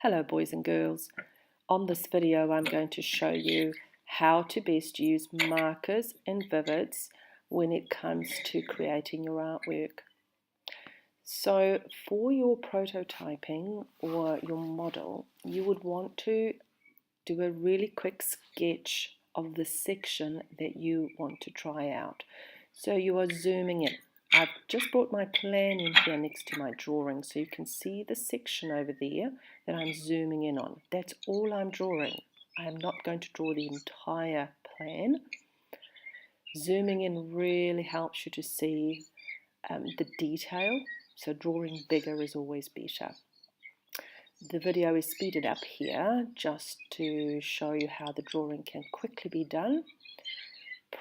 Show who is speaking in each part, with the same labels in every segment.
Speaker 1: Hello boys and girls. On this video I'm going to show you how to best use markers and vivids when it comes to creating your artwork. So for your prototyping or your model, you would want to do a really quick sketch of the section that you want to try out. So you are zooming in. I've just brought my plan in here next to my drawing so you can see the section over there that I'm zooming in on. That's all I'm drawing. I am not going to draw the entire plan. Zooming in really helps you to see the detail, so drawing bigger is always better. The video is speeded up here just to show you how the drawing can quickly be done.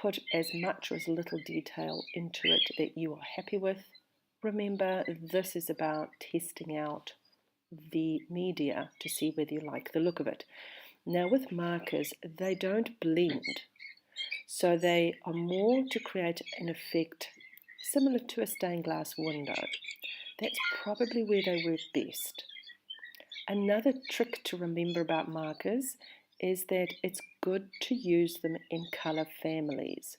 Speaker 1: Put as much or as little detail into it that you are happy with. Remember, this is about testing out the media to see whether you like the look of it. Now with markers, they don't blend, so they are more to create an effect similar to a stained glass window. That's probably where they work best. Another trick to remember about markers is that it's good to use them in color families,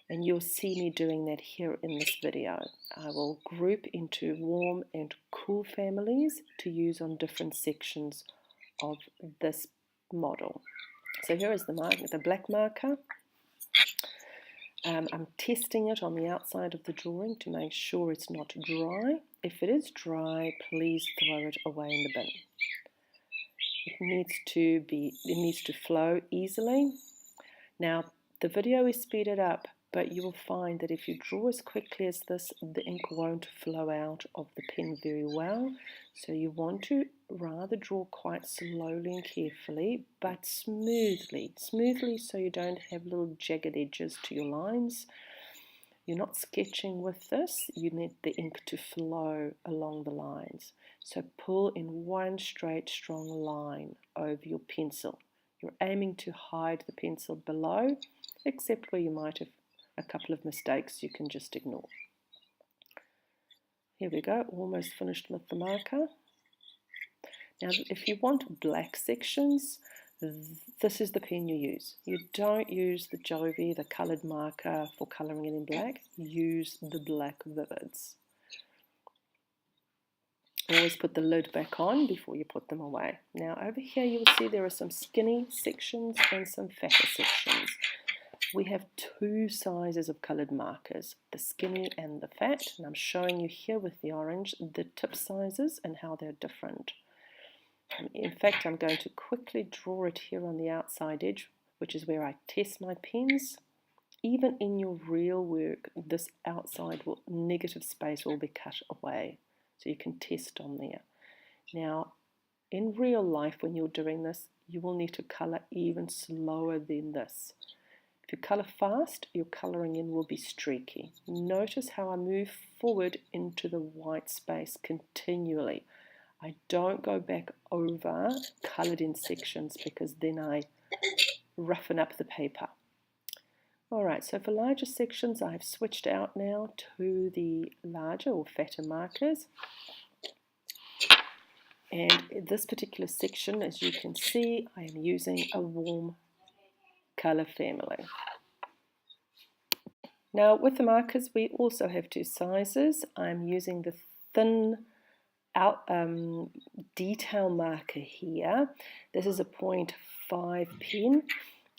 Speaker 1: and you'll see me doing that here in this video. I will group into warm and cool families to use on different sections of this model. So here is the black marker. I'm testing it on the outside of the drawing to make sure it's not dry. If it is dry, please throw it away in the bin. It needs to flow easily. Now the video is speeded up, but you will find that if you draw as quickly as this, the ink won't flow out of the pen very well. So you want to rather draw quite slowly and carefully, but smoothly so you don't have little jagged edges to your lines. You're not sketching with this, you need the ink to flow along the lines. So pull in one straight strong line over your pencil. You're aiming to hide the pencil below, except where you might have a couple of mistakes you can just ignore. Here we go, almost finished with the marker. Now if you want black sections, this is the pen you use. You don't use the Jovi, the coloured marker for colouring it in black. Use the black vivids. Always put the lid back on before you put them away. Now over here you will see there are some skinny sections and some fatter sections. We have two sizes of coloured markers, the skinny and the fat, and I'm showing you here with the orange the tip sizes and how they're different. In fact, I'm going to quickly draw it here on the outside edge, which is where I test my pens. Even in your real work, this outside negative space will be cut away, so you can test on there. Now, in real life, when you're doing this, you will need to colour even slower than this. If you colour fast, your colouring in will be streaky. Notice how I move forward into the white space continually. I don't go back over coloured in sections because then I roughen up the paper. Alright, so for larger sections I've switched out now to the larger or fatter markers. And in this particular section, as you can see, I am using a warm colour family. Now with the markers we also have two sizes. I'm using the thin detail marker here. This is a 0.5 pen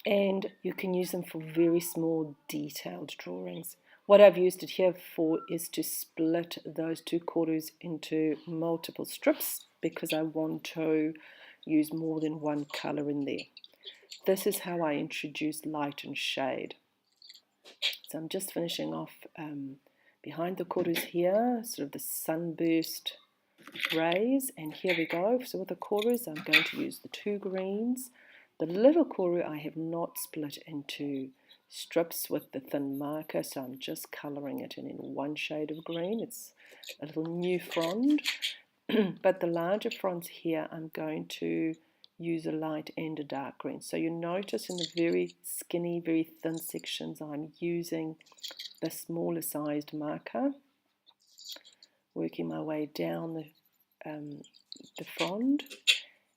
Speaker 1: and you can use them for very small detailed drawings. What I've used it here for is to split those two quarters into multiple strips because I want to use more than one color in there. This is how I introduce light and shade. So I'm just finishing off behind the quarters here, sort of the sunburst rays, and here we go. So with the quarters I'm going to use the two greens. The little quarter I have not split into strips with the thin marker, so I'm just colouring it in one shade of green. It's a little new frond, but the larger fronds here I'm going to use a light and a dark green. So you notice in the very skinny, very thin sections I'm using the smaller sized marker, working my way down the frond,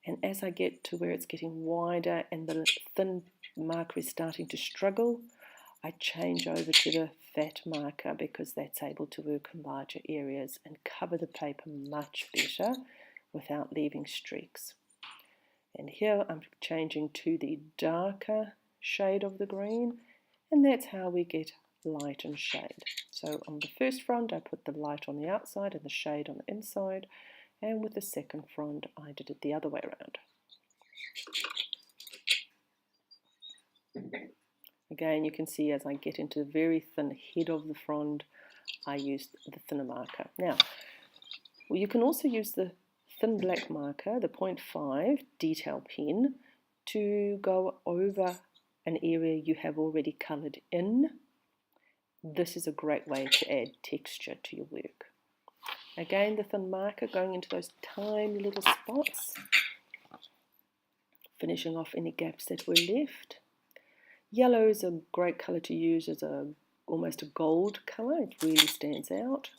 Speaker 1: And as I get to where it's getting wider and the thin marker is starting to struggle, I change over to the fat marker because that's able to work in larger areas and cover the paper much better without leaving streaks. And here I'm changing to the darker shade of the green, and that's how we get light and shade. So on the first front I put the light on the outside and the shade on the inside, and with the second front I did it the other way around. Again, you can see as I get into the very thin head of the frond, I use the thinner marker. Now, well, you can also use the thin black marker, the 0.5 detail pen, to go over an area you have already coloured in. This is a great way to add texture to your work. Again, the thin marker going into those tiny little spots, finishing off any gaps that were left. Yellow is a great colour to use as almost a gold colour. It really stands out.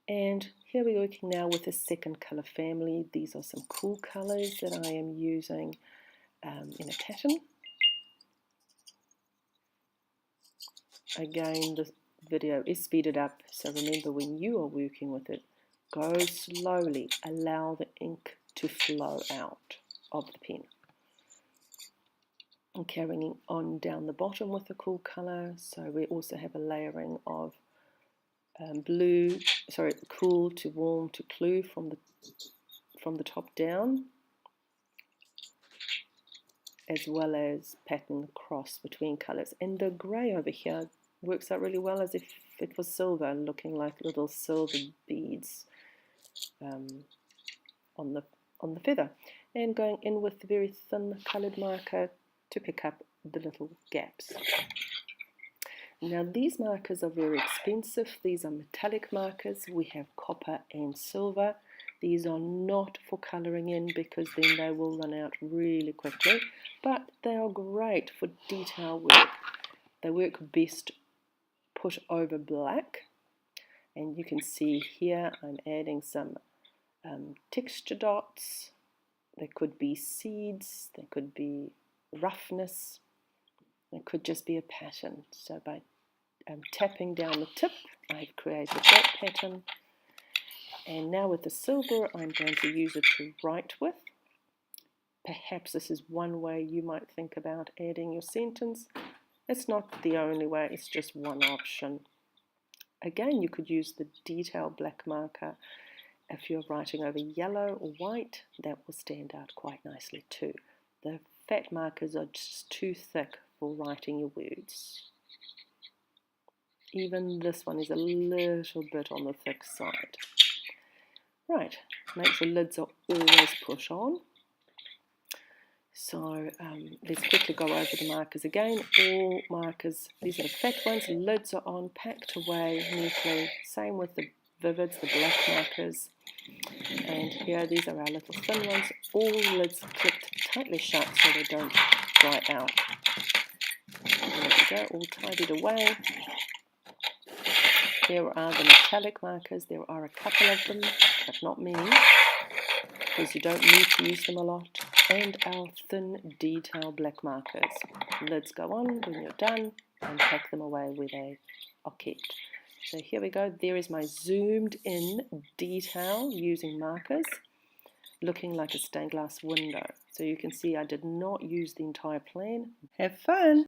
Speaker 1: And here we're working now with the second colour family. These are some cool colours that I am using in a pattern. Again, the video is speeded up, so remember when you are working with it, go slowly, allow the ink to flow out of the pen. And carrying on down the bottom with the cool colour, so we also have a layering of cool to warm to blue from the top down, as well as pattern the cross between colours. And the grey over here works out really well as if it was silver, looking like little silver beads on the feather. And going in with the very thin coloured marker to pick up the little gaps. Now these markers are very expensive. These are metallic markers. We have copper and silver. These are not for colouring in because then they will run out really quickly, but they are great for detail work. They work best put over black, and you can see here I'm adding some texture dots. They could be seeds, they could be roughness, it could just be a pattern. So by tapping down the tip, I've created that pattern. And now with the silver, I'm going to use it to write with. Perhaps this is one way you might think about adding your sentence. It's not the only way, it's just one option. Again, you could use the detail black marker. If you're writing over yellow or white, that will stand out quite nicely too. The fat markers are just too thick for writing your words. Even this one is a little bit on the thick side. Right, make sure lids are always push on. So let's quickly go over the markers again. All markers, these are the fat ones, lids are on, packed away neatly. Same with the vivids, the black markers. And here, these are our little thin ones. All lids clipped tightly shut so they don't dry out. There we go, all tidied away. There are the metallic markers. There are a couple of them, but not many, because you don't need to use them a lot. And our thin detail black markers. Lids go on when you're done and pack them away where they are kept. So here we go. There is my zoomed in detail using markers, looking like a stained glass window. So you can see I did not use the entire plan. Have fun!